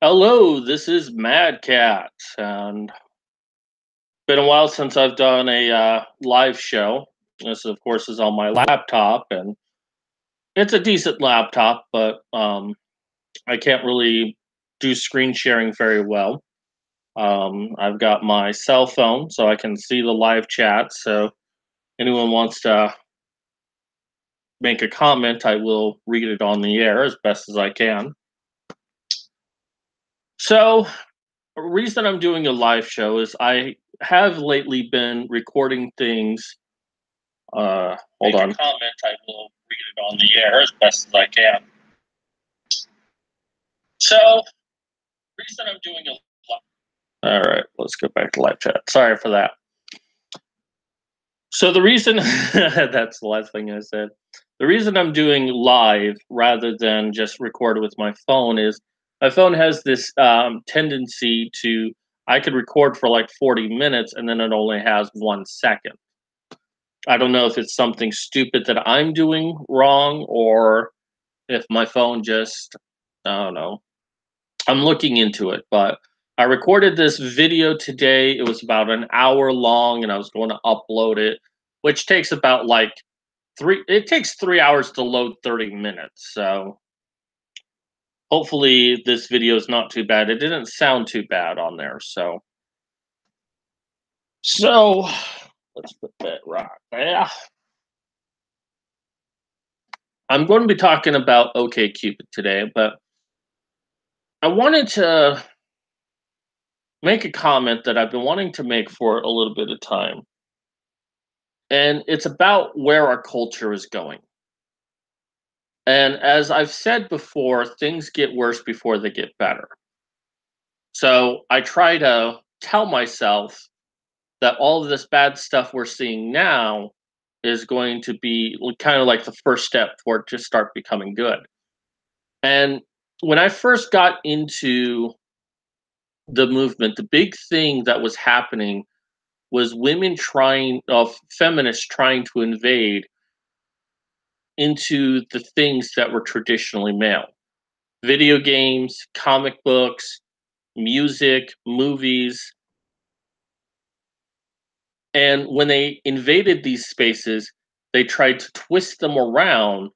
Hello, this is Mad Cat, and been a while since I've done a live show. This, of course, is on my laptop, and it's a decent laptop, but I can't really do screen sharing very well. I've got my cell phone, so I can see the live chat. So anyone wants to make a comment, I will read it on the air as best as I can. So the reason I'm doing a live show is I have lately been recording things. Hold on. Comment. I will read it on the air as best as I can. So, reason I'm doing a. All right, let's go back to live chat. Sorry for that. So the reason that's the last thing I said. The reason I'm doing live rather than just record with my phone is my phone has this tendency to I could record for like 40 minutes and then it only has 1 second. I don't know if it's something stupid that I'm doing wrong or if my phone just, I don't know. I'm looking into it, but I recorded this video today. It was about an hour long and I was going to upload it, which takes about like it takes 3 hours to load 30 minutes. So hopefully this video is not too bad. It didn't sound too bad on there. So let's put that right there. I'm going to be talking about OKCupid today, but I wanted to make a comment that I've been wanting to make for a little bit of time. And it's about where our culture is going. And as I've said before, things get worse before they get better. So I try to tell myself that all of this bad stuff we're seeing now is going to be kind of like the first step for it to start becoming good. And when I first got into the movement, the big thing that was happening was women trying of feminists trying to invade into the things that were traditionally male. Video games, comic books, music, movies. And when they invaded these spaces, they tried to twist them around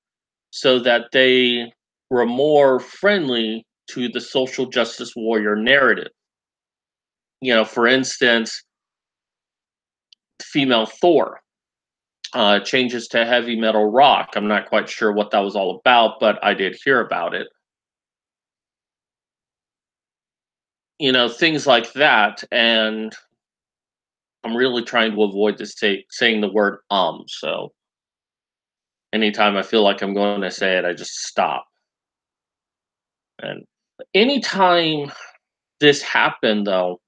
so that they were more friendly to the social justice warrior narrative. For instance, female Thor changes to heavy metal rock. I'm not quite sure what that was all about, but I did hear about it. Things like that. And I'm really trying to avoid saying the word so anytime I feel like I'm going to say it, I just stop. And anytime this happened, though,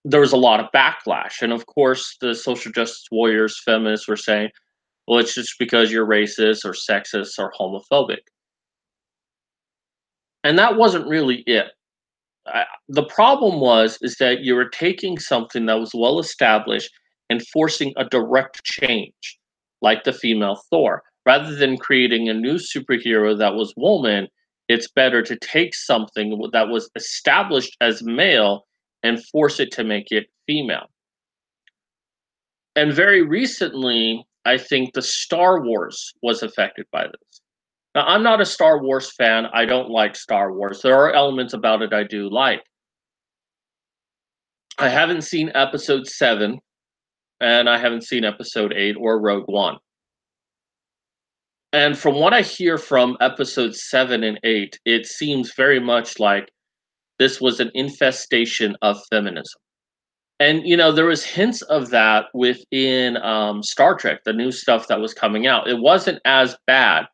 there was a lot of backlash. And of course, the social justice warriors, feminists were saying, well, it's just because you're racist or sexist or homophobic. And that wasn't really it. The problem is that you were taking something that was well established and forcing a direct change, like the female Thor. Rather than creating a new superhero that was woman, it's better to take something that was established as male and force it to make it female. And very recently, I think the Star Wars was affected by this. Now, I'm not a Star Wars fan. I don't like Star Wars. There are elements about it I do like. I haven't seen episode 7, and I haven't seen episode 8 or Rogue One. And from what I hear from episode 7 and 8, it seems very much like this was an infestation of feminism. And there was hints of that within Star Trek, the new stuff that was coming out. It wasn't as bad,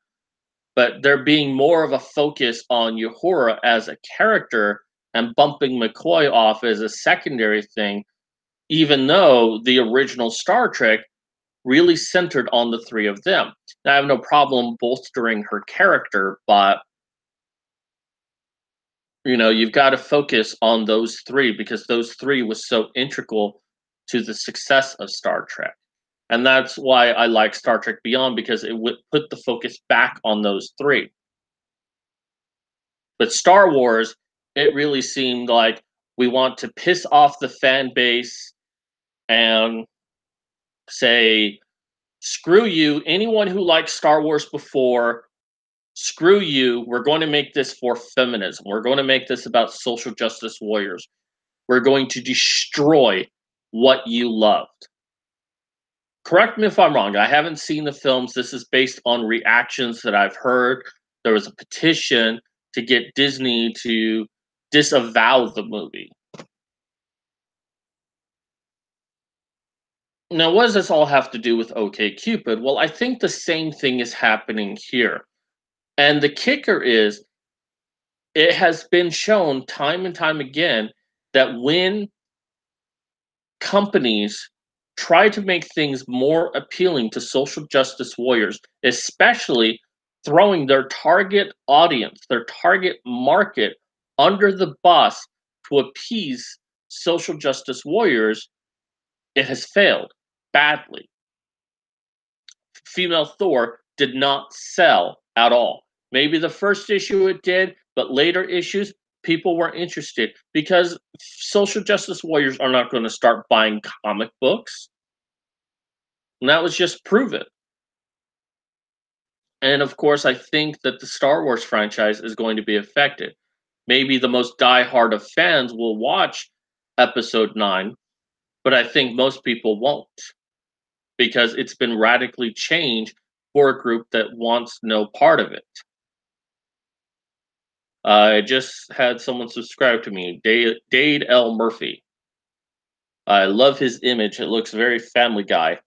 but there being more of a focus on Uhura as a character and bumping McCoy off as a secondary thing, even though the original Star Trek really centered on the three of them. Now, I have no problem bolstering her character, but you've got to focus on those three because those three was so integral to the success of Star Trek. And that's why I like Star Trek Beyond, because it would put the focus back on those three. But Star Wars, it really seemed like we want to piss off the fan base and say, screw you, anyone who liked Star Wars before, screw you, we're going to make this for feminism. We're going to make this about social justice warriors. We're going to destroy what you loved. Correct me if I'm wrong. I haven't seen the films. This is based on reactions that I've heard. There was a petition to get Disney to disavow the movie. Now, what does this all have to do with OKCupid? Well, I think the same thing is happening here. And the kicker is, it has been shown time and time again that when companies try to make things more appealing to social justice warriors, especially throwing their target audience, their target market under the bus to appease social justice warriors, it has failed badly. Female Thor did not sell at all. Maybe the first issue it did, but later issues, people weren't interested because social justice warriors are not going to start buying comic books. And that was just proven. And of course, I think that the Star Wars franchise is going to be affected. Maybe the most diehard of fans will watch episode 9, but I think most people won't because it's been radically changed for a group that wants no part of it. I just had someone subscribe to me, Dade L. Murphy. I love his image. It looks very Family Guy.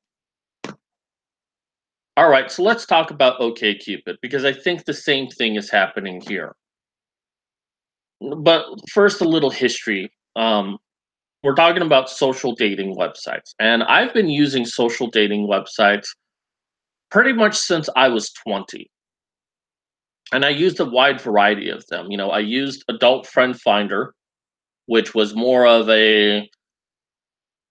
All right, so let's talk about OKCupid because I think the same thing is happening here. But first, a little history. We're talking about social dating websites, and I've been using social dating websites pretty much since I was 20. And I used a wide variety of them. I used Adult Friend Finder, which was more of a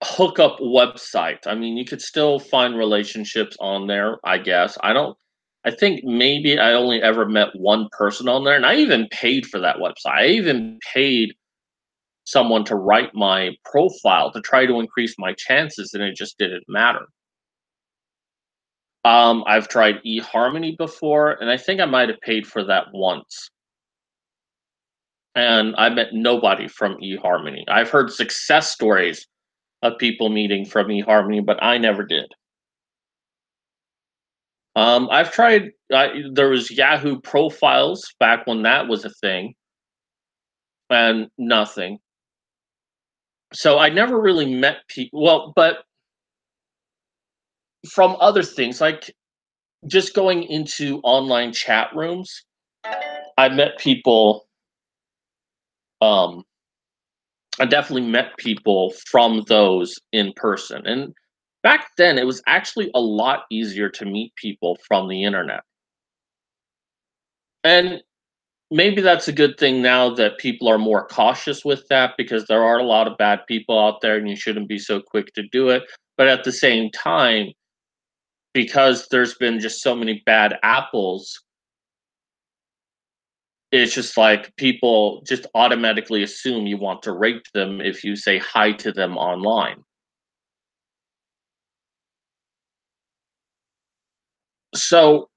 hookup website. I mean, you could still find relationships on there, I guess. I think maybe I only ever met one person on there, and I even paid for that website. I even paid someone to write my profile to try to increase my chances, and it just didn't matter. I've tried eHarmony before, and I think I might have paid for that once. And I met nobody from eHarmony. I've heard success stories of people meeting from eHarmony, but I never did. I've tried. There was Yahoo Profiles back when that was a thing, and nothing. So I never really met people. Well, but from other things, like just going into online chat rooms, I met people. Um, I definitely met people from those in person, and back then it was actually a lot easier to meet people from the internet. And maybe that's a good thing now that people are more cautious with that because there are a lot of bad people out there and you shouldn't be so quick to do it. But at the same time, because there's been just so many bad apples, it's just like people just automatically assume you want to rape them if you say hi to them online. So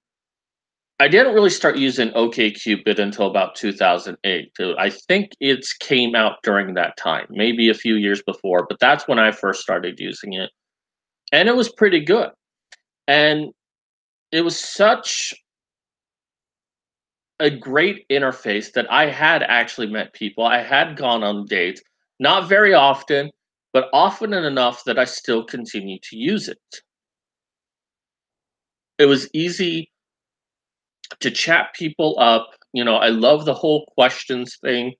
I didn't really start using OKCupid until about 2008. I think it came out during that time, maybe a few years before, but that's when I first started using it. And it was pretty good. And it was such a great interface that I had actually met people. I had gone on dates, not very often, but often enough that I still continue to use it. It was easy to chat people up. I love the whole questions thing.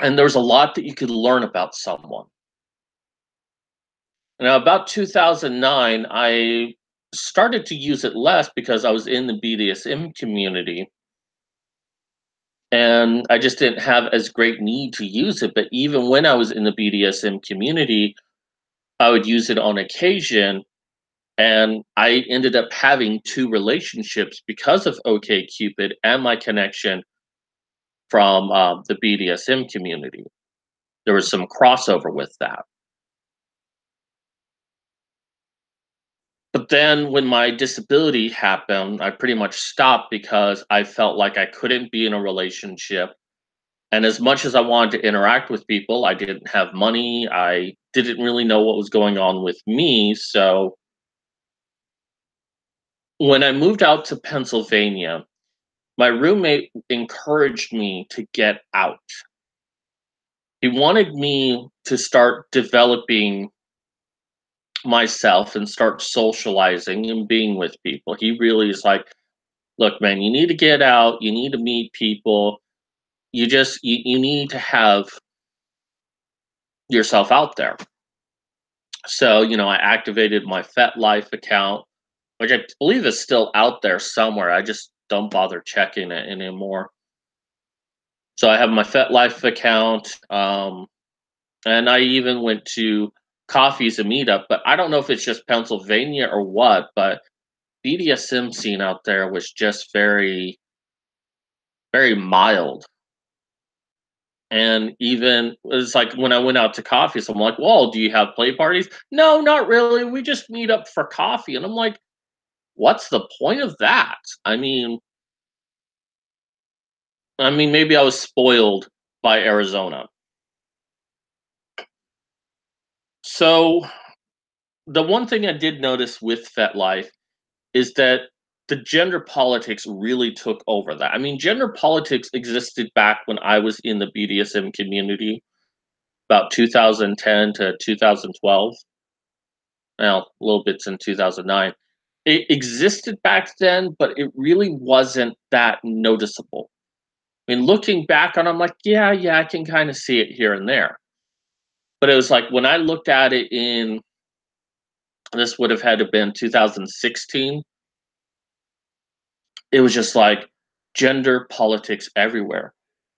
And there's a lot that you could learn about someone. Now, about 2009, I started to use it less because I was in the BDSM community and I just didn't have as great need to use it. But even when I was in the BDSM community, I would use it on occasion. And I ended up having two relationships because of OKCupid and my connection from the BDSM community. There was some crossover with that. But then when my disability happened, I pretty much stopped because I felt like I couldn't be in a relationship. And as much as I wanted to interact with people, I didn't have money. I didn't really know what was going on with me. So when I moved out to Pennsylvania, my roommate encouraged me to get out. He wanted me to start developing myself and start socializing and being with people. He really is like, look, man, you need to get out, you need to meet people. You need to have yourself out there. So, I activated my FetLife account, which I believe is still out there somewhere. I just don't bother checking it anymore. So I have my FetLife account, and I even went to coffees and meetup, but I don't know if it's just Pennsylvania or what, but BDSM scene out there was just very, very mild. And even it's like when I went out to coffees, I'm like, "Well, do you have play parties?" "No, not really. We just meet up for coffee." And I'm like, "What's the point of that?" I mean, maybe I was spoiled by Arizona. So the one thing I did notice with FetLife is that the gender politics really took over that. Gender politics existed back when I was in the BDSM community, about 2010 to 2012. Well, little bits in 2009. It existed back then, but it really wasn't that noticeable. Looking back on, I'm like, yeah, yeah, I can kind of see it here and there. But it was like when I looked at it in this would have had to have been 2016. It was just like gender politics everywhere.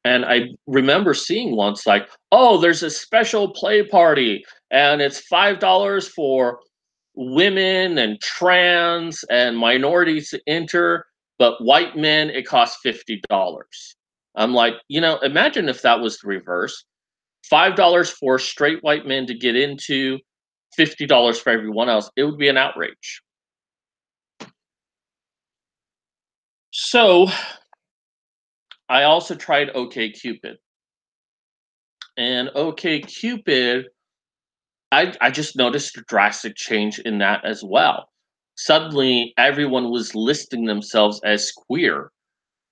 And I remember seeing once like, oh, there's a special play party and it's $5 for women and trans and minorities to enter, but white men it costs $50. I'm like, imagine if that was the reverse. $5 for straight white men to get into, $50 for everyone else. It would be an outrage. So I also tried OKCupid. And OKCupid, I just noticed a drastic change in that as well. Suddenly, everyone was listing themselves as queer,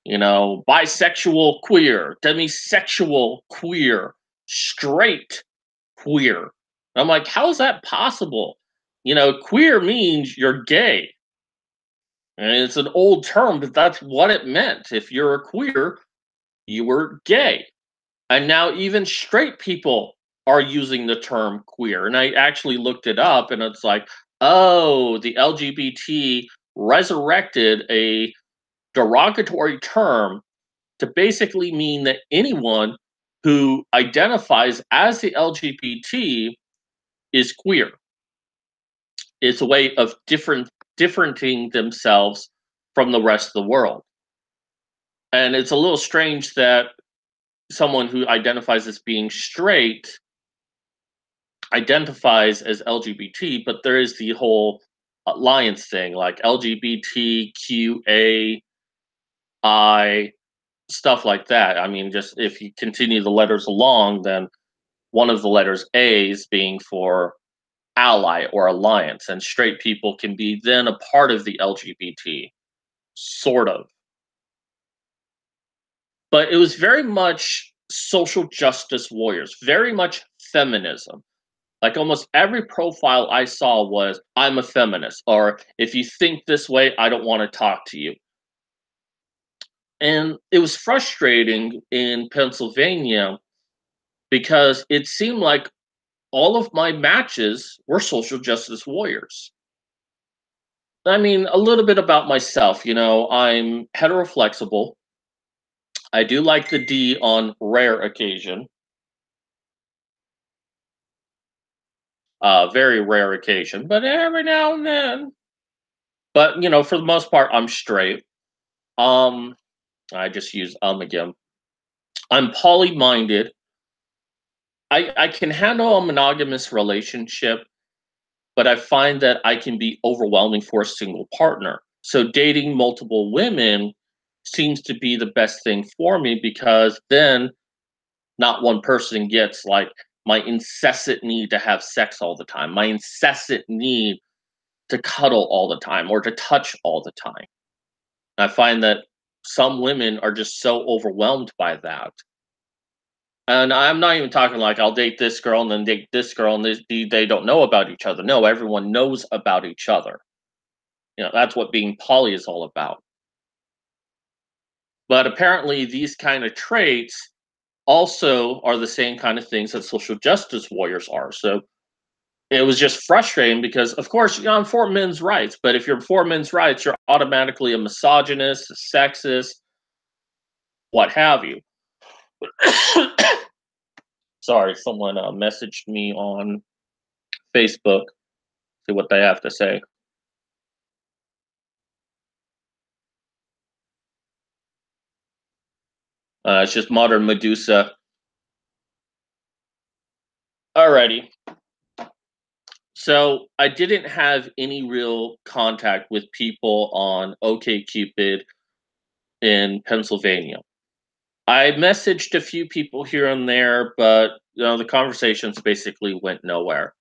bisexual queer, demisexual queer, straight queer. I'm like, how is that possible? Queer means you're gay. And it's an old term, but that's what it meant. If you're a queer, you were gay. And now even straight people are using the term queer. And I actually looked it up and it's like, oh, the LGBT resurrected a derogatory term to basically mean that anyone who identifies as the LGBT is queer. It's a way of differenting themselves from the rest of the world. And it's a little strange that someone who identifies as being straight identifies as LGBT, but there is the whole alliance thing, like LGBTQAI, stuff like that. Just if you continue the letters along, then one of the letters A's being for ally or alliance, and straight people can be then a part of the LGBT, sort of. But it was very much social justice warriors, very much feminism. Like almost every profile I saw was, I'm a feminist, or if you think this way, I don't want to talk to you. And it was frustrating in Pennsylvania because it seemed like all of my matches were social justice warriors. A little bit about myself, I'm heteroflexible. I do like the D on rare occasion, very rare occasion, but every now and then. But for the most part, I'm straight. Um, I just use again. I'm poly-minded. I can handle a monogamous relationship, but I find that I can be overwhelming for a single partner. So dating multiple women seems to be the best thing for me because then not one person gets like my incessant need to have sex all the time, my incessant need to cuddle all the time or to touch all the time. I find that some women are just so overwhelmed by that. And I'm not even talking like I'll date this girl and then date this girl and they don't know about each other. No, everyone knows about each other. That's what being poly is all about. But apparently, these kind of traits also are the same kind of things that social justice warriors are. So it was just frustrating because, of course, I'm for men's rights. But if you're for men's rights, you're automatically a misogynist, a sexist, what have you. Sorry, someone messaged me on Facebook. See what they have to say. It's just modern Medusa. Alrighty. So I didn't have any real contact with people on OKCupid in Pennsylvania. I messaged a few people here and there, but the conversations basically went nowhere.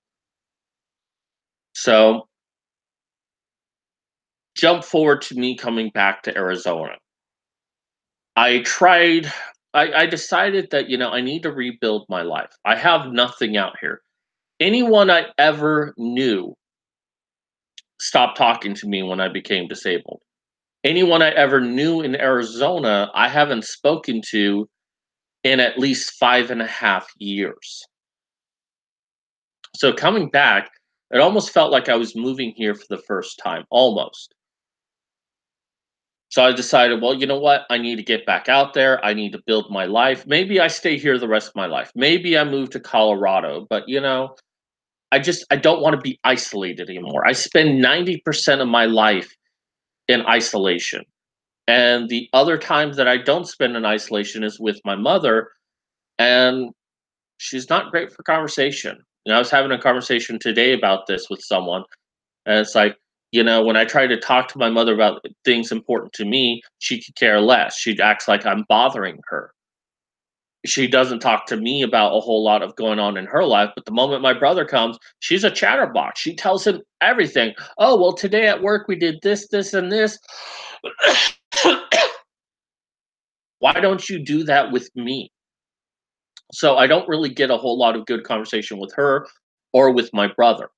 So jump forward to me coming back to Arizona. I tried. I decided that I need to rebuild my life. I have nothing out here. Anyone I ever knew stopped talking to me when I became disabled. Anyone I ever knew in Arizona, I haven't spoken to in at least 5.5 years. So coming back, it almost felt like I was moving here for the first time, almost. So I decided, well, you know what? I need to get back out there. I need to build my life. Maybe I stay here the rest of my life. Maybe I move to Colorado, but I don't want to be isolated anymore. I spend 90% of my life in isolation. And the other times that I don't spend in isolation is with my mother, and she's not great for conversation. I was having a conversation today about this with someone, and it's like, when I try to talk to my mother about things important to me, she could care less. She acts like I'm bothering her. She doesn't talk to me about a whole lot of going on in her life, but the moment my brother comes, she's a chatterbox. She tells him everything. Oh, well, today at work we did this, this, and this. Why don't you do that with me? So I don't really get a whole lot of good conversation with her or with my brother.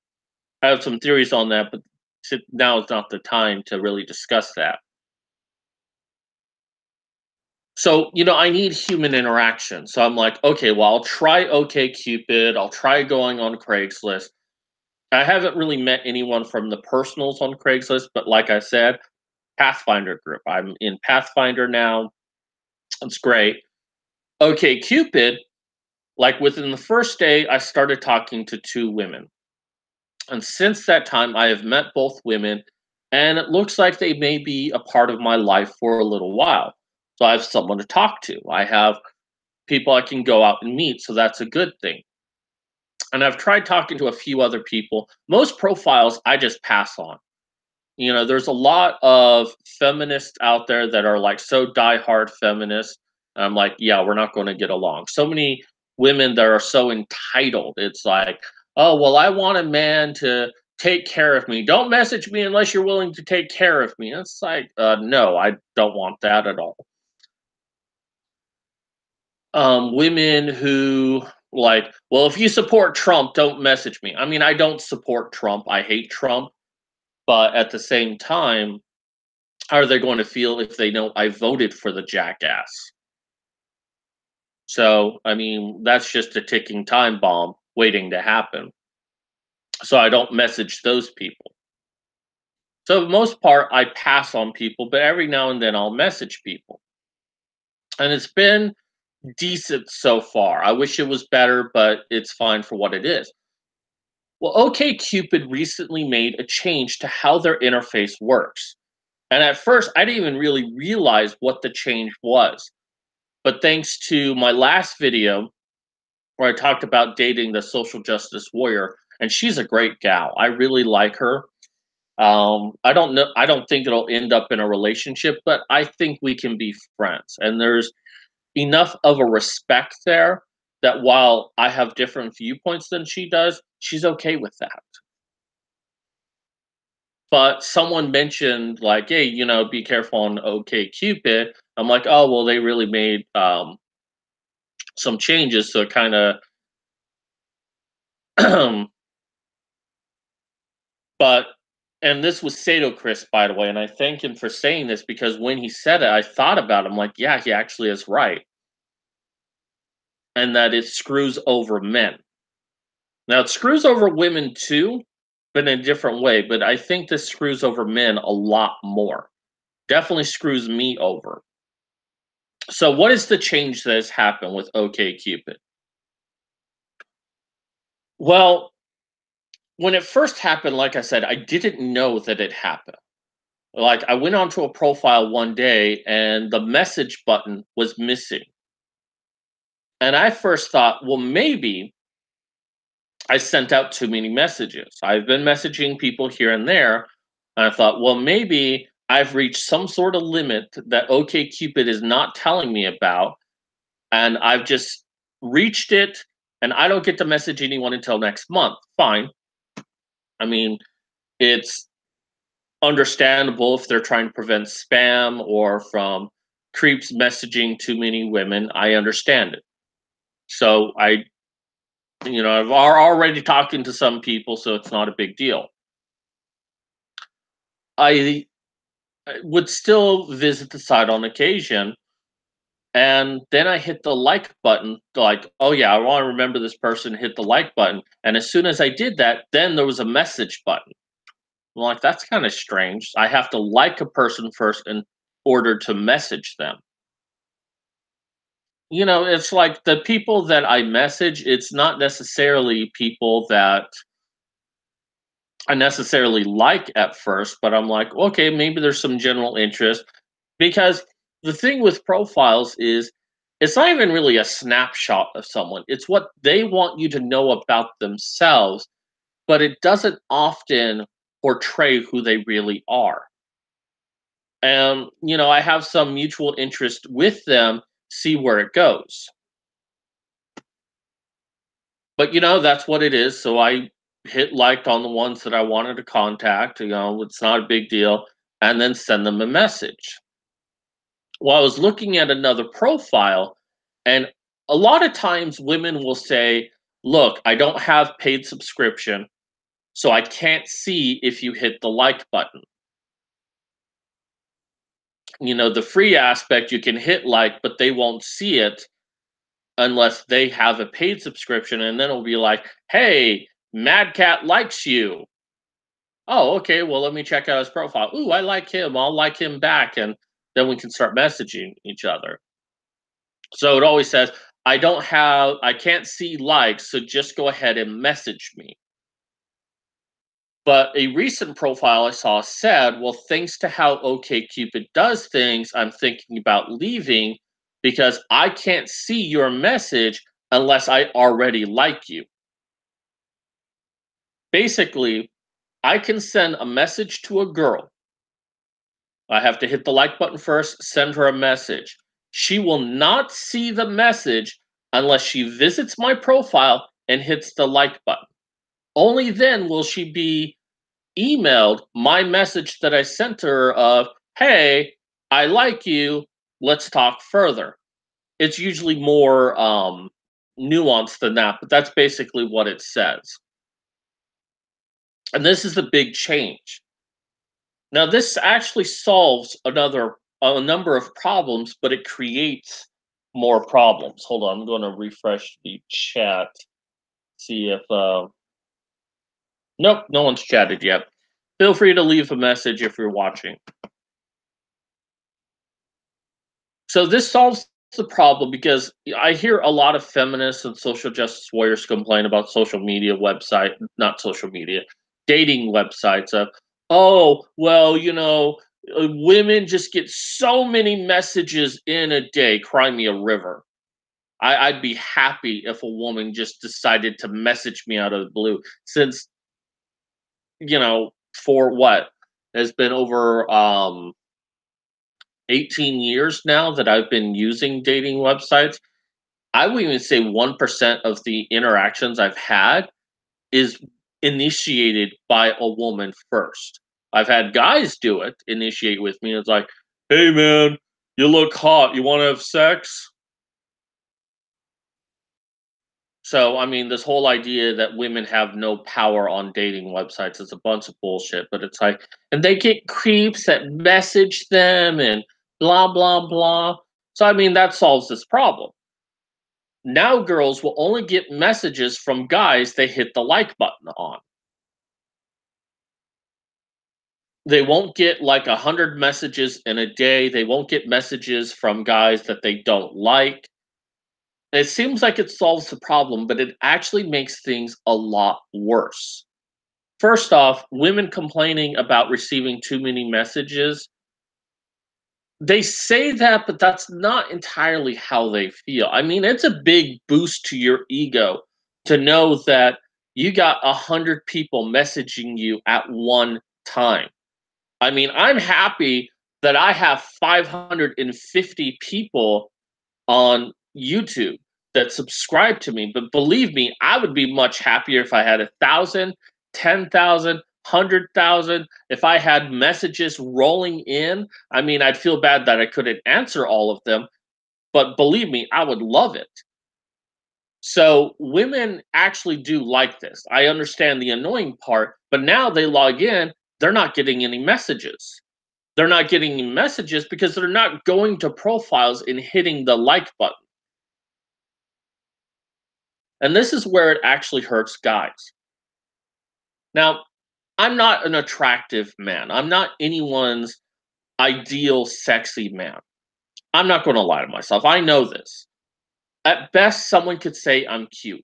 I have some theories on that, but now is not the time to really discuss that. So, I need human interaction. So I'm like, okay, well, I'll try OKCupid. I'll try going on Craigslist. I haven't really met anyone from the personals on Craigslist, but like I said, Pathfinder group. I'm in Pathfinder now. It's great. OKCupid, like within the first day, I started talking to two women. And since that time, I have met both women, and it looks like they may be a part of my life for a little while. So I have someone to talk to. I have people I can go out and meet. So that's a good thing. And I've tried talking to a few other people. Most profiles I just pass on. There's a lot of feminists out there that are like so diehard feminists. I'm like, yeah, we're not going to get along. So many women that are so entitled. It's like, oh, well, I want a man to take care of me. Don't message me unless you're willing to take care of me. It's like, no, I don't want that at all. Women who like, well, if you support Trump, don't message me. I mean, I don't support Trump. I hate Trump. But at the same time, how are they going to feel if they know I voted for the jackass? So, I mean, that's just a ticking time bomb waiting to happen. So I don't message those people. So, for the most part, I pass on people, but every now and then I'll message people. And it's been decent so far. I wish it was better, but it's fine for what it is. Well, OKCupid recently made a change to how their interface works. And at first, I didn't even really realize what the change was. But thanks to my last video where I talked about dating the social justice warrior, and she's a great gal. I really like her. I don't know. I don't think it'll end up in a relationship, but I think we can be friends. And there's enough of a respect there that while I have different viewpoints than she does, she's okay with that. But someone mentioned like, "Hey, be careful on OKCupid." I'm like, "Oh, well, they really made some changes to kind of." But and this was Sato Chris, by the way, and I thank him for saying this because when he said it, I thought about it. I'm like, yeah, he actually is right, and that it screws over men. Now it screws over women too, but in a different way. But I think this screws over men a lot more. Definitely screws me over. So, what is the change that has happened with OKCupid? Well, when it first happened, like I said, I didn't know that it happened. Like, I went onto a profile one day and the message button was missing. And I first thought, well, maybe I sent out too many messages. I've been messaging people here and there. And I thought, well, maybe I've reached some sort of limit that OKCupid is not telling me about. And I've just reached it and I don't get to message anyone until next month. Fine. I mean, it's understandable if they're trying to prevent spam or from creeps messaging too many women. I understand it. So I've already talking to some people, so it's not a big deal. I would still visit the site on occasion, and then I hit the like button, like, oh yeah, I want to remember this person, hit the like button. And as soon as I did that, then there was a message button. I'm like, that's kind of strange. I have to like a person first in order to message them. It's like the people that I message, it's not necessarily people that I necessarily like at first, but I'm like, okay, maybe there's some general interest. Because the thing with profiles is it's not even really a snapshot of someone, it's what they want you to know about themselves, but it doesn't often portray who they really are. And, I have some mutual interest with them, see where it goes. But that's what it is. So I hit liked on the ones that I wanted to contact. It's not a big deal, and then send them a message. Well, I was looking at another profile, and a lot of times women will say, "Look, I don't have paid subscription, so I can't see if you hit the like button." The free aspect you can hit like, but they won't see it unless they have a paid subscription, and then it'll be like, "Hey, Mad Cat likes you." Oh, okay. Well, let me check out his profile. Ooh, I like him. I'll like him back, and then we can start messaging each other. So it always says, I can't see likes, so just go ahead and message me. But a recent profile I saw said, well, thanks to how OKCupid does things, I'm thinking about leaving because I can't see your message unless I already like you. Basically, I can send a message to a girl. I have to hit the like button first, send her a message. She will not see the message unless she visits my profile and hits the like button. Only then will she be emailed my message that I sent her of, "Hey, I like you. Let's talk further." It's usually more nuanced than that, but that's basically what it says. And this is the big change. Now, this actually solves a number of problems, but it creates more problems. Hold on, I'm going to refresh the chat, see if nope, no one's chatted yet. Feel free to leave a message if you're watching. So this solves the problem because I hear a lot of feminists and social justice warriors complain about social media website, not social media, dating websites of, oh, well, Women just get so many messages in a day. Cry me a river. I'd be happy if a woman just decided to message me out of the blue. Since for what has been over 18 years now that I've been using dating websites. I would even say 1% of the interactions I've had is initiated by a woman first. I've had guys do it, initiate with me. It's like, hey man, you look hot. You want to have sex? So, I mean, this whole idea that women have no power on dating websites is a bunch of bullshit. But it's like, and they get creeps that message them and blah, blah, blah. So, I mean, that solves this problem. Now, girls will only get messages from guys they hit the like button on. They won't get like 100 messages in a day. They won't get messages from guys that they don't like. It seems like it solves the problem, but it actually makes things a lot worse. First off, women complaining about receiving too many messages, they say that, but that's not entirely how they feel. I mean, it's a big boost to your ego to know that you got 100 people messaging you at one time. I mean, I'm happy that I have 550 people on YouTube that subscribe to me. But believe me, I would be much happier if I had 1,000, 10,000, 100,000. If I had messages rolling in, I mean, I'd feel bad that I couldn't answer all of them. But believe me, I would love it. So women actually do like this. I understand the annoying part, but now they log in, they're not getting any messages. They're not getting any messages because they're not going to profiles and hitting the like button. And this is where it actually hurts guys. Now, I'm not an attractive man. I'm not anyone's ideal sexy man. I'm not going to lie to myself. I know this. At best, someone could say I'm cute.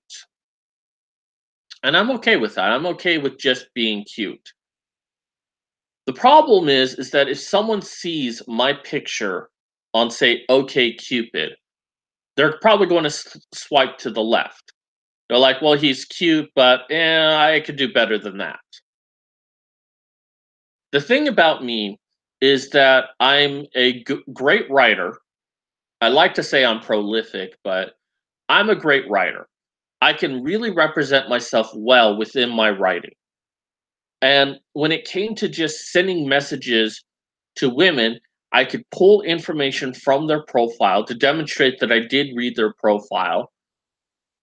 And I'm okay with that. I'm okay with just being cute. The problem is that if someone sees my picture on, say, OKCupid, they're probably going to swipe to the left. They're like, well, he's cute, but I could do better than that. The thing about me is that I'm a great writer. I like to say I'm prolific, but I'm a great writer. I can really represent myself well within my writing. And when it came to just sending messages to women, I could pull information from their profile to demonstrate that I did read their profile.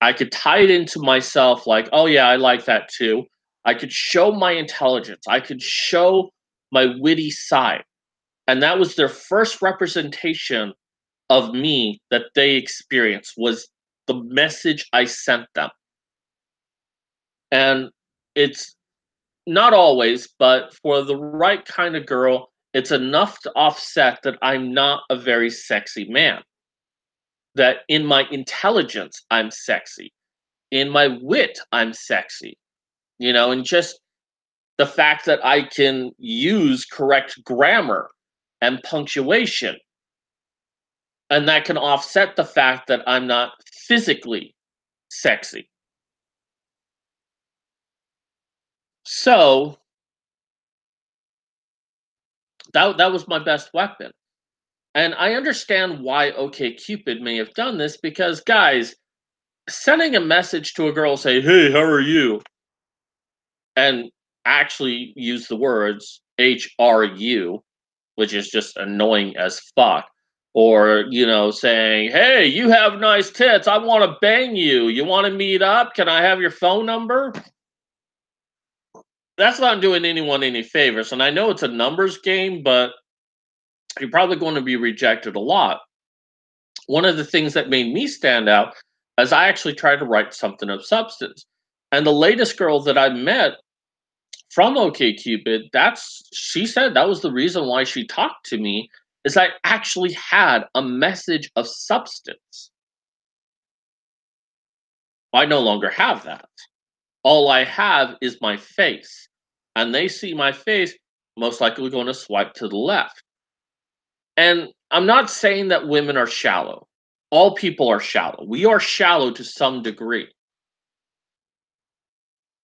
I could tie it into myself, like, oh, yeah, I like that too. I could show my intelligence. I could show my witty side. And that was their first representation of me that they experienced was the message I sent them. And it's not always, but for the right kind of girl, it's enough to offset that I'm not a very sexy man. That in my intelligence, I'm sexy. In my wit, I'm sexy. And just the fact that I can use correct grammar and punctuation. And that can offset the fact that I'm not physically sexy. So that was my best weapon. And I understand why OKCupid may have done this because, guys, sending a message to a girl, say, hey, how are you? And actually use the words HRU, which is just annoying as fuck. Or, saying, hey, you have nice tits. I want to bang you. You want to meet up? Can I have your phone number? That's not doing anyone any favors. And I know it's a numbers game, but you're probably going to be rejected a lot. One of the things that made me stand out is I actually tried to write something of substance. And the latest girl that I met from OKCupid, she said that was the reason why she talked to me, is I actually had a message of substance. I no longer have that. All I have is my face. And they see my face. most likely going to swipe to the left. And I'm not saying that women are shallow. All people are shallow. We are shallow to some degree.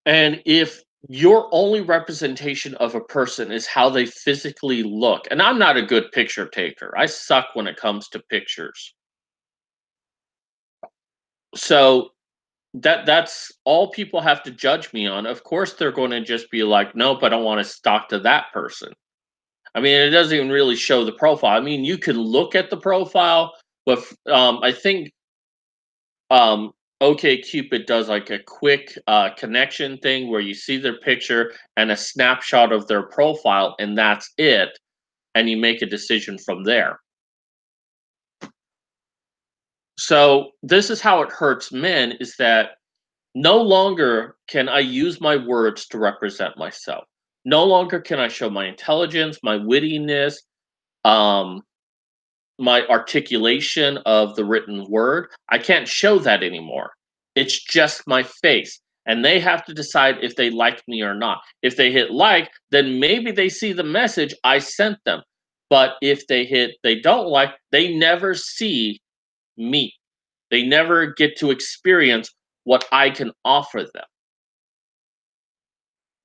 And if your only representation of a person is how they physically look, and I'm not a good picture taker, I suck when it comes to pictures. So that's all people have to judge me on. Of course, they're going to just be like, nope, I don't want to talk to that person. I mean, it doesn't even really show the profile. I mean, you can look at the profile, but I think um, OKCupid does like a quick connection thing where you see their picture and a snapshot of their profile, and that's it. And you make a decision from there. So this is how it hurts men: is that no longer can I use my words to represent myself. No longer can I show my intelligence, my wittiness, um, my articulation of the written word. I can't show that anymore. It's just my face. And they have to decide if they like me or not. If they hit like, then maybe they see the message I sent them. But if they don't like, they never see me. They never get to experience what I can offer them.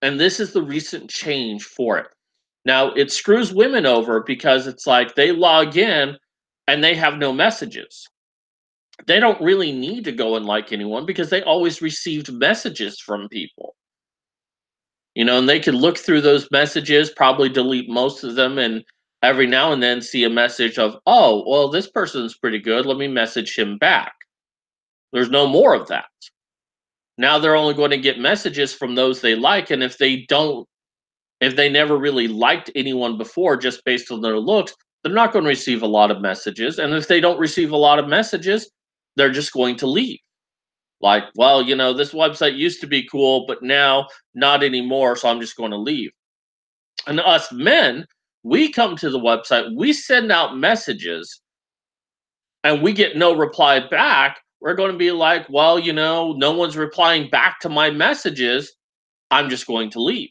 And this is the recent change for it. Now, it screws women over because it's like they log in and they have no messages. They don't really need to go and like anyone because they always received messages from people. And they could look through those messages, probably delete most of them, and every now and then see a message of, oh, well, this person's pretty good. Let me message him back. There's no more of that. Now they're only going to get messages from those they like. And if they never really liked anyone before just based on their looks, they're not going to receive a lot of messages. And if they don't receive a lot of messages, they're just going to leave. Like, well, this website used to be cool, but now not anymore. So I'm just going to leave. And us men, we come to the website, we send out messages, and we get no reply back. We're going to be like, well, no one's replying back to my messages. I'm just going to leave.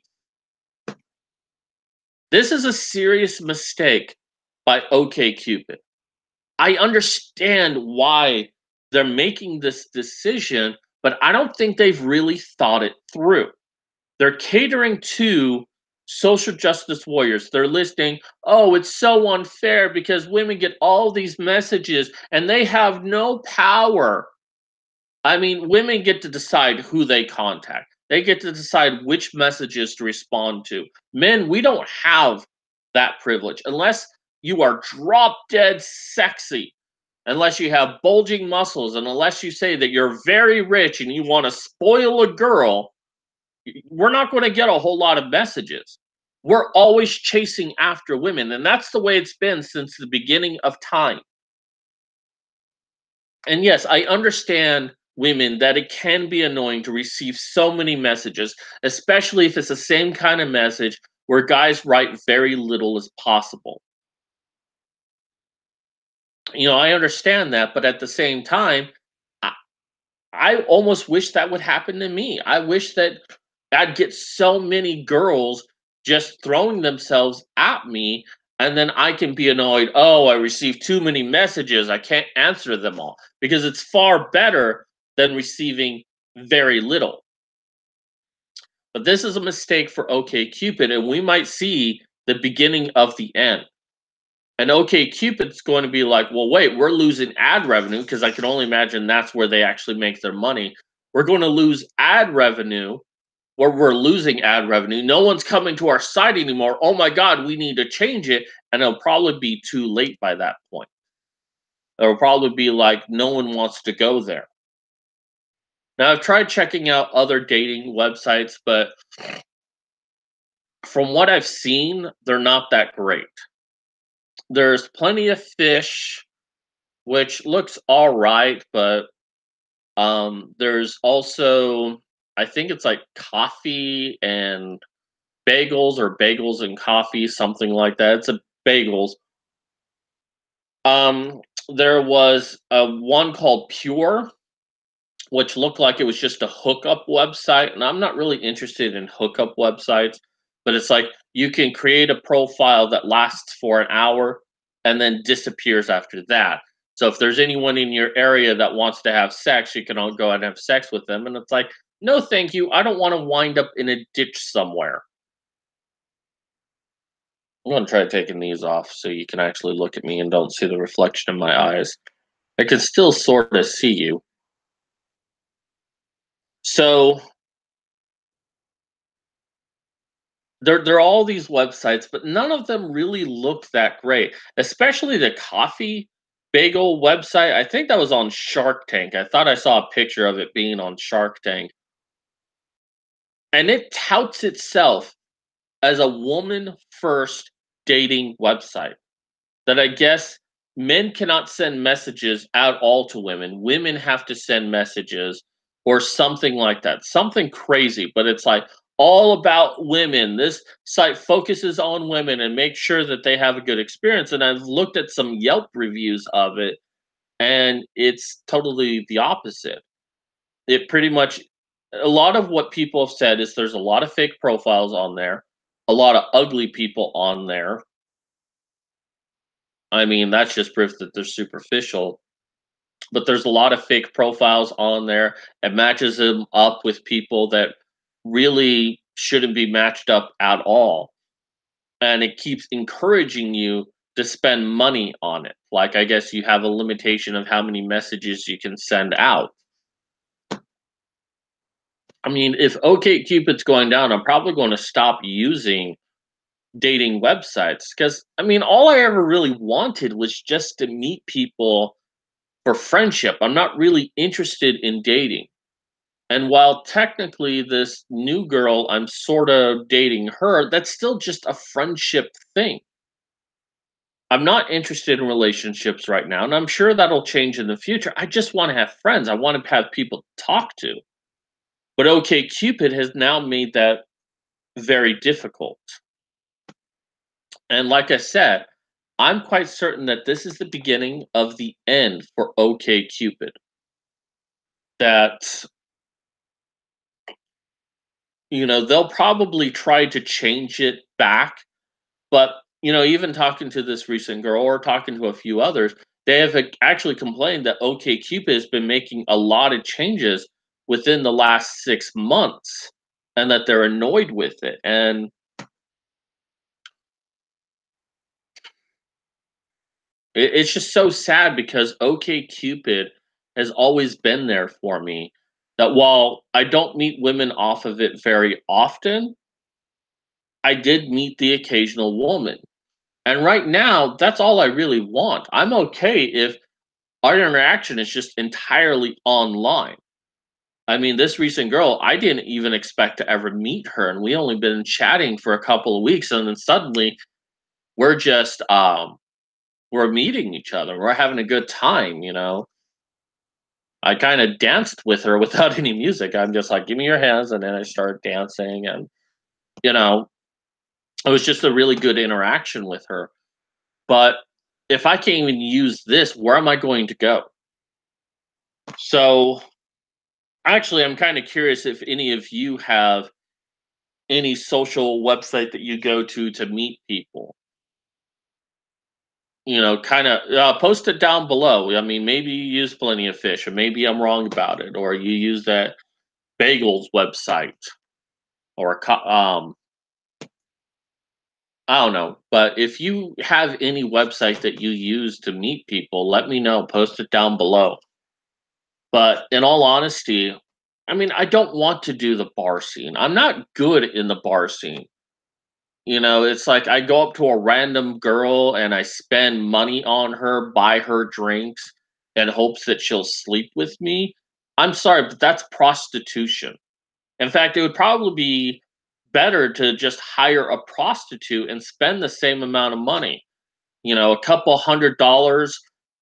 This is a serious mistake by OKCupid. I understand why they're making this decision, but I don't think they've really thought it through. They're catering to social justice warriors. They're listing, oh, it's so unfair because women get all these messages and they have no power. I mean, women get to decide who they contact. They get to decide which messages to respond to. Men, we don't have that privilege unless you are drop dead sexy, unless you have bulging muscles, and unless you say that you're very rich and you want to spoil a girl. We're not going to get a whole lot of messages. We're always chasing after women, and that's the way it's been since the beginning of time. And yes, I understand women that it can be annoying to receive so many messages, especially if it's the same kind of message where guys write very little as possible. I understand that, but at the same time, I, I almost wish that would happen to me. I wish that I'd get so many girls just throwing themselves at me, and then I can be annoyed. Oh, I received too many messages. I can't answer them all, because it's far better than receiving very little. But this is a mistake for OKCupid, and we might see the beginning of the end. And OKCupid's going to be like, well, wait, we're losing ad revenue, because I can only imagine that's where they actually make their money. We're going to lose ad revenue, where we're losing ad revenue. No one's coming to our site anymore. Oh my God, we need to change it. And it'll probably be too late by that point. It'll probably be like no one wants to go there. Now, I've tried checking out other dating websites, but from what I've seen, they're not that great. There's Plenty of Fish, which looks all right, but there's also, I think it's like Coffee and Bagels, or Bagels and Coffee, something like that. It's a bagels. Um, there was one called Pure, which looked like it was just a hookup website, and I'm not really interested in hookup websites. But it's like you can create a profile that lasts for an hour and then disappears after that. So if there's anyone in your area that wants to have sex, you can all go and have sex with them. And it's like, no, thank you. I don't want to wind up in a ditch somewhere. I'm gonna try taking these off so you can actually look at me and don't see the reflection in my eyes. I can still sort of see you. So there are all these websites, but none of them really look that great. Especially the coffee bagel website. I think that was on Shark Tank. I thought I saw a picture of it being on Shark Tank. And it touts itself as a woman first dating website. That I guess men cannot send messages at all to women. Women have to send messages or something like that. Something crazy, but it's like all about women. This site focuses on women and makes sure that they have a good experience. And I've looked at some Yelp reviews of it, and it's totally the opposite. It pretty much, a lot of what people have said is there's a lot of fake profiles on there, a lot of ugly people on there. I mean, that's just proof that they're superficial. But there's a lot of fake profiles on there. It matches them up with people that really shouldn't be matched up at all. And it keeps encouraging you to spend money on it. Like, I guess you have a limitation of how many messages you can send out. I mean, if OKCupid's going down, I'm probably going to stop using dating websites because, I mean, all I ever really wanted was just to meet people for friendship. I'm not really interested in dating. And while technically this new girl, I'm sort of dating her, that's still just a friendship thing. I'm not interested in relationships right now, and I'm sure that'll change in the future. I just want to have friends. I want to have people to talk to. But OKCupid has now made that very difficult. And like I said, I'm quite certain that this is the beginning of the end for OKCupid. That, they'll probably try to change it back. But, even talking to this recent girl or talking to a few others, they have actually complained that OKCupid has been making a lot of changes within the last 6 months and that they're annoyed with it. And it's just so sad because OKCupid has always been there for me. That while I don't meet women off of it very often, I did meet the occasional woman. And right now, that's all I really want. I'm okay if our interaction is just entirely online. I mean, this recent girl, I didn't even expect to ever meet her, and we only been chatting for a couple of weeks, and then suddenly we're just we're meeting each other. We're having a good time. I kind of danced with her without any music. I'm just like, give me your hands, and then I started dancing, and you know, it was just a really good interaction with her. But if I can't even use this, where am I going to go? So actually, I'm kind of curious if any of you have any social website that you go to meet people. Kind of post it down below. I mean, maybe you use Plenty of Fish, or maybe I'm wrong about it, or you use that Bagels website, or I don't know. But if you have any website that you use to meet people, let me know. Post it down below. But in all honesty, I mean, I don't want to do the bar scene. I'm not good in the bar scene. It's like I go up to a random girl and I spend money on her, buy her drinks, in hopes that she'll sleep with me. I'm sorry, but that's prostitution. In fact, it would probably be better to just hire a prostitute and spend the same amount of money. A couple $100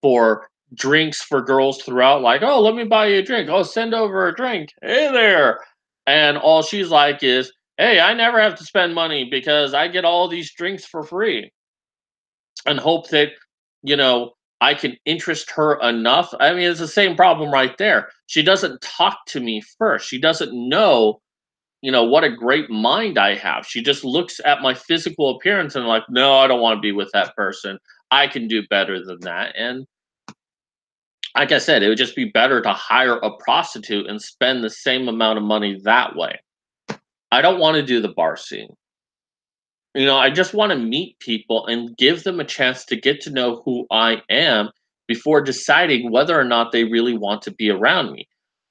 for drinks for girls throughout, like, oh, let me buy you a drink. Oh, send over a drink. Hey there. And all she's like is, hey, I never have to spend money because I get all these drinks for free. And hope that, you know, I can interest her enough. I mean, it's the same problem right there. She doesn't talk to me first. She doesn't know what a great mind I have. She just looks at my physical appearance and like, no, I don't want to be with that person. I can do better than that. And like I said, it would just be better to hire a prostitute and spend the same amount of money that way. I don't want to do the bar scene. I just want to meet people and give them a chance to get to know who I am before deciding whether or not they really want to be around me.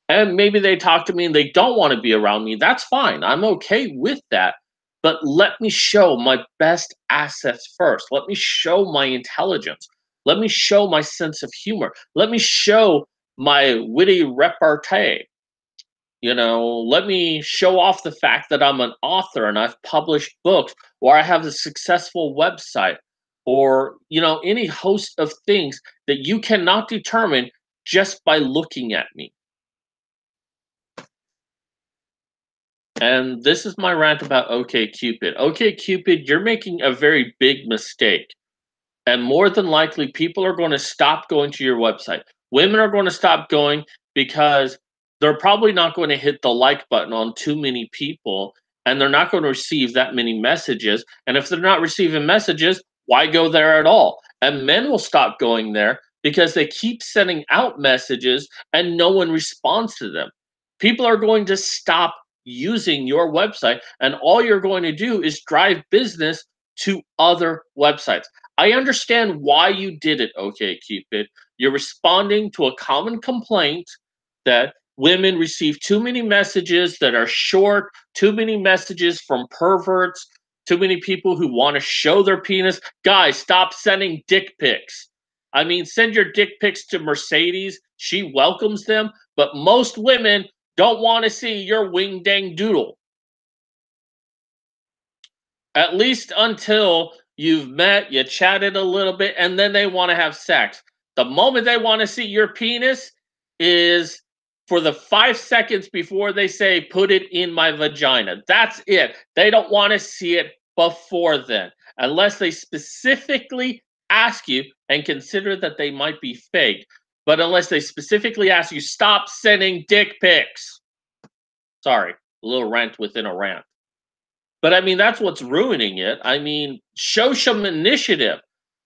And maybe they talk to me and they don't want to be around me. That's fine. I'm okay with that. But let me show my best assets first. Let me show my intelligence. Let me show my sense of humor. Let me show my witty repartee. Let me show off the fact that I'm an author and I've published books, or I have a successful website, or, any host of things that you cannot determine just by looking at me. And this is my rant about OKCupid. OKCupid, you're making a very big mistake. And more than likely, people are going to stop going to your website. Women are going to stop going because they're probably not going to hit the like button on too many people, and they're not going to receive that many messages. And if they're not receiving messages, why go there at all? And men will stop going there because they keep sending out messages and no one responds to them. People are going to stop using your website, and all you're going to do is drive business to other websites. I understand why you did it, OKCupid. You're responding to a common complaint that women receive too many messages that are short, too many messages from perverts, too many people who want to show their penis. Guys, stop sending dick pics. I mean, send your dick pics to Mercedes. She welcomes them, but most women don't want to see your wing dang doodle. At least until you've met, you chatted a little bit, and then they want to have sex. The moment they want to see your penis is for the 5 seconds before they say, put it in my vagina. That's it. They don't want to see it before then, unless they specifically ask you and consider that they might be fake. But unless they specifically ask you, stop sending dick pics. Sorry, a little rant within a rant. But I mean, that's what's ruining it. I mean, show some initiative.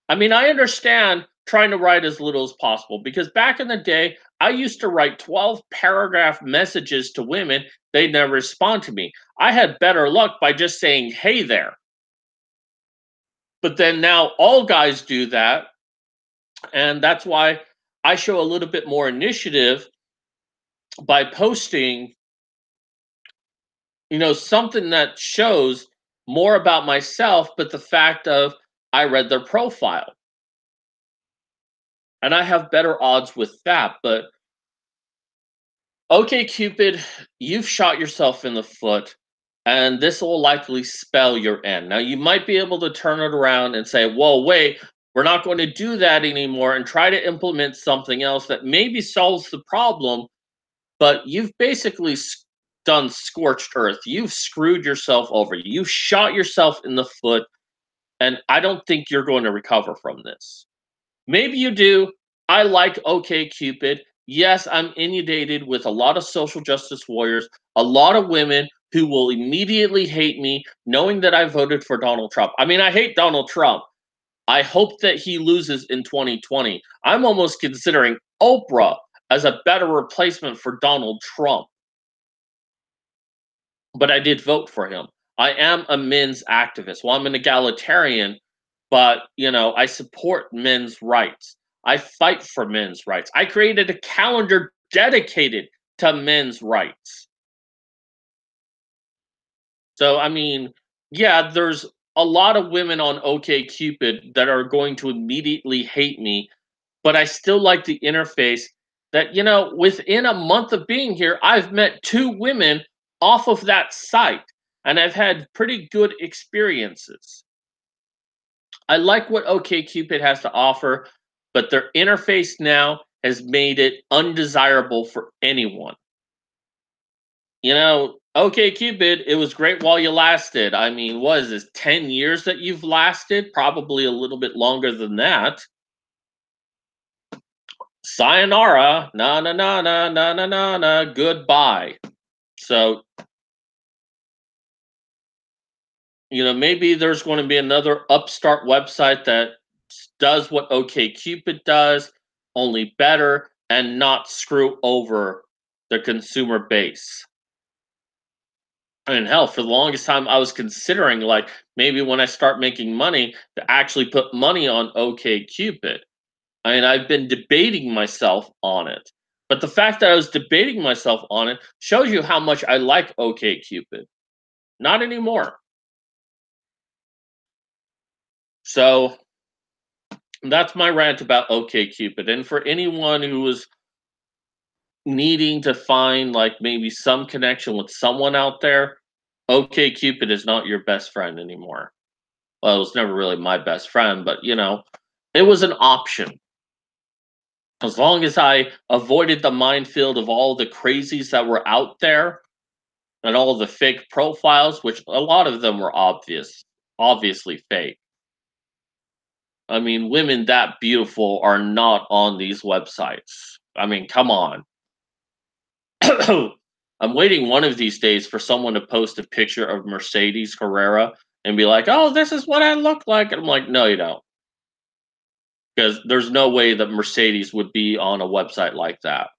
I mean, I understand trying to write as little as possible because back in the day, I used to write 12 paragraph messages to women. They'd never respond to me. I had better luck by just saying, hey there. But then now all guys do that. And that's why I show a little bit more initiative by posting something that shows more about myself, but the fact of I read their profile. And I have better odds with that. But okay, Cupid, you've shot yourself in the foot, and this will likely spell your end. Now, you might be able to turn it around and say, whoa, wait, we're not going to do that anymore, and try to implement something else that maybe solves the problem. But you've basically done scorched earth. You've screwed yourself over. You've shot yourself in the foot, and I don't think you're going to recover from this. Maybe you do. I like OKCupid. Yes, I'm inundated with a lot of social justice warriors, a lot of women who will immediately hate me knowing that I voted for Donald Trump. I mean, I hate Donald Trump. I hope that he loses in 2020. I'm almost considering Oprah as a better replacement for Donald Trump. But I did vote for him. I am a men's activist. Well, I'm an egalitarian, but I support men's rights. I fight for men's rights. I created a calendar dedicated to men's rights. So I mean, yeah, there's a lot of women on OKCupid that are going to immediately hate me, but I still like the interface that, within a month of being here, I've met 2 women off of that site and I've had pretty good experiences. I like what OKCupid has to offer, but their interface now has made it undesirable for anyone. OKCupid, it was great while you lasted. I mean, what is this, 10 years that you've lasted? Probably a little bit longer than that. Sayonara, na na na na na na na na, goodbye. So Maybe there's going to be another upstart website that does what OKCupid does, only better, and not screw over the consumer base. And hell, for the longest time, I was considering like maybe when I start making money to actually put money on OKCupid. I mean, I've been debating myself on it. But the fact that I was debating myself on it shows you how much I like OKCupid. Not anymore. So that's my rant about OKCupid. And for anyone who was needing to find like maybe some connection with someone out there, OKCupid is not your best friend anymore. Well, it was never really my best friend, but it was an option. As long as I avoided the minefield of all the crazies that were out there and all the fake profiles, which a lot of them were obviously fake. I mean, women that beautiful are not on these websites. I mean, come on. I'm waiting one of these days for someone to post a picture of Mercedes Carrera and be like, "Oh, this is what I look like." And I'm like, "No, you don't." Because there's no way that Mercedes would be on a website like that.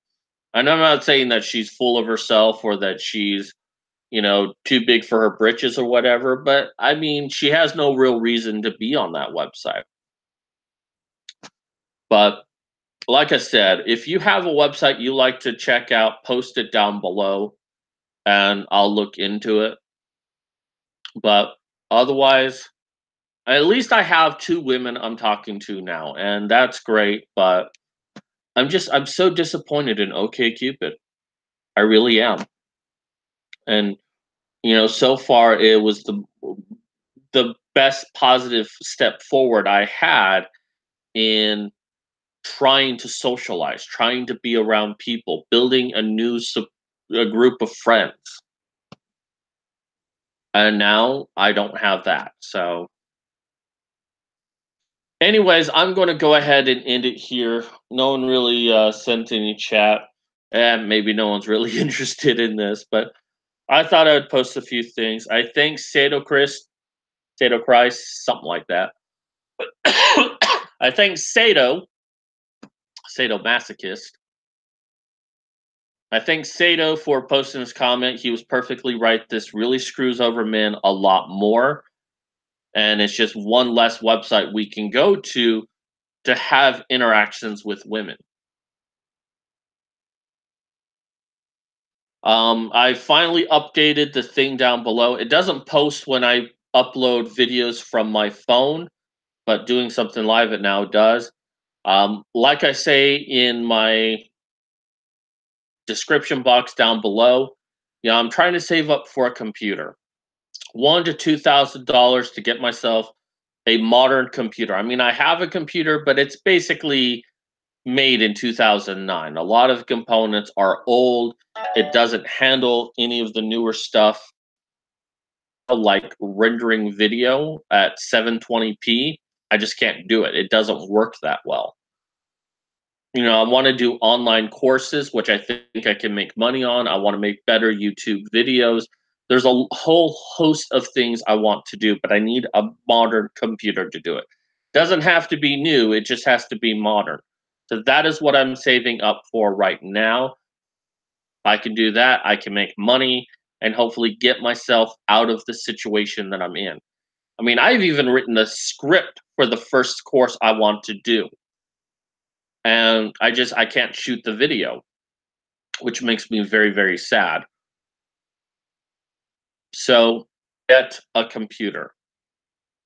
And I'm not saying that she's full of herself or that she's, too big for her britches or whatever, but I mean, she has no real reason to be on that website. But like I said, if you have a website you like to check out, post it down below and I'll look into it. But otherwise, at least I have two women I'm talking to now, and that's great. But I'm so disappointed in OKCupid. I really am. And so far it was the best positive step forward I had in trying to socialize, trying to be around people, building a group of friends. And now I don't have that. So anyways, I'm going to go ahead and end it here. No one really sent any chat, and maybe no one's really interested in this, but I thought I would post a few things. I thank Sato Christ, something like that. I thank Sato Masochist. I thank Sato for posting his comment. He was perfectly right. This really screws over men a lot more. And it's just one less website we can go to have interactions with women. I finally updated the thing down below. It doesn't post when I upload videos from my phone, but doing something live it now does. Like I say in my description box down below, I'm trying to save up for a computer. $1,000 to $2,000 to get myself a modern computer. I mean, I have a computer, but it's basically made in 2009. A lot of components are old. It doesn't handle any of the newer stuff like rendering video at 720p. I just can't do it. It doesn't work that well. I want to do online courses, which I think I can make money on. I want to make better YouTube videos. There's a whole host of things I want to do, but I need a modern computer to do it. Doesn't have to be new, it just has to be modern. So that is what I'm saving up for right now. I can do that, I can make money and hopefully get myself out of the situation that I'm in. I mean, I've even written a script for the first course I want to do. And I can't shoot the video, which makes me very, very sad. So get a computer.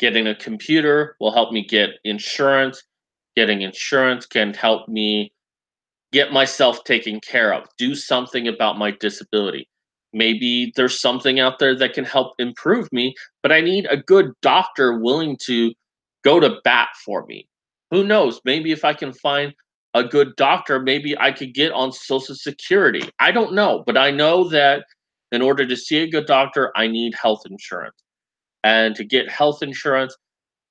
Getting a computer will help me get insurance. Getting insurance can help me get myself taken care of, do something about my disability. Maybe there's something out there that can help improve me, but I need a good doctor willing to go to bat for me. Who knows? Maybe if I can find a good doctor, maybe I could get on Social Security. I don't know, but I know that in order to see a good doctor, I need health insurance. And to get health insurance,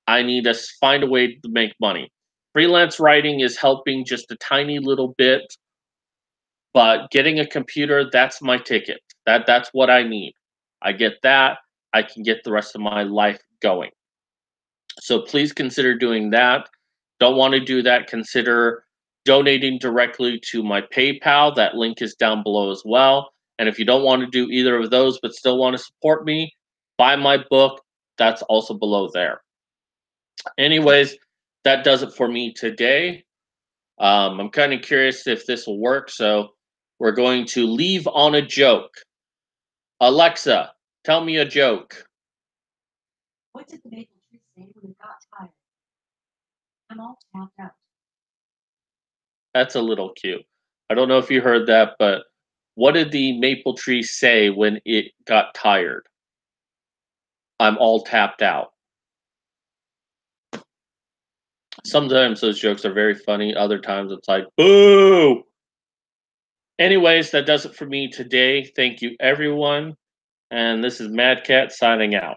I need to find a way to make money. Freelance writing is helping just a tiny little bit, but getting a computer, that's my ticket. That's what I need. I get that. I can get the rest of my life going. So please consider doing that. Don't want to do that, consider donating directly to my PayPal. That link is down below as well. And if you don't want to do either of those but still want to support me, buy my book. That's also below there. Anyways, that does it for me today. I'm kind of curious if this will work, so we're going to leave on a joke. Alexa, tell me a joke. What did the maple tree say when it got tired? I'm all tapped out. That's a little cute. I don't know if you heard that, but what did the maple tree say when it got tired? I'm all tapped out. Sometimes those jokes are very funny, other times it's like, boo! Anyways, that does it for me today. Thank you, everyone. And this is Mad Cat signing out.